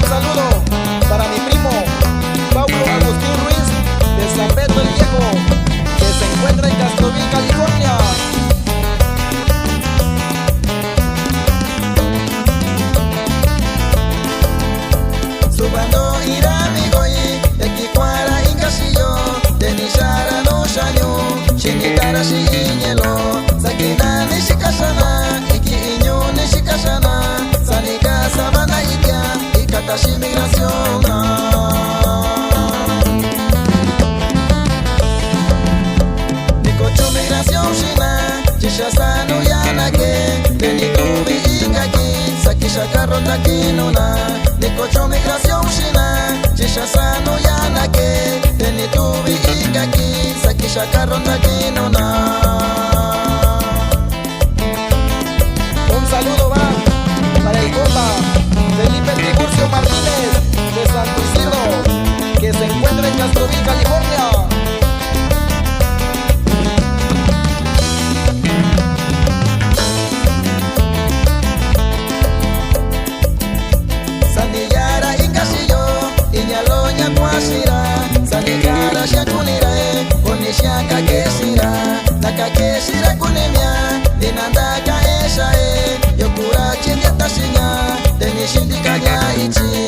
Un saludo para mi primo Paulo Agustín Ruiz de San Pedro el Viejo, que se encuentra en Castroville, California. Subando iramigoyi ekikwara ingasillo denishara no shanyo shinitara shinyelo sakina nishikashana iki inyo nishikashana sanika sabana ikia ikatashi migración nikochu migración shina chishasano yanake denitubi ingaki sakisha karota kinona nikocho migración shina chishasano yanake denitubi ingaki sakisha karota kinona. Un saludo va para el compa Felipe Tiburcio Martínez de Santo Isidro, que se encuentra en Castroville, California. Saniyara ingasillo inyalonya kwasira sanigara shakunirae onishaka kesira nakakesira kunemya dinandaka eshae yokura chindiatashinya denishindikanya ichi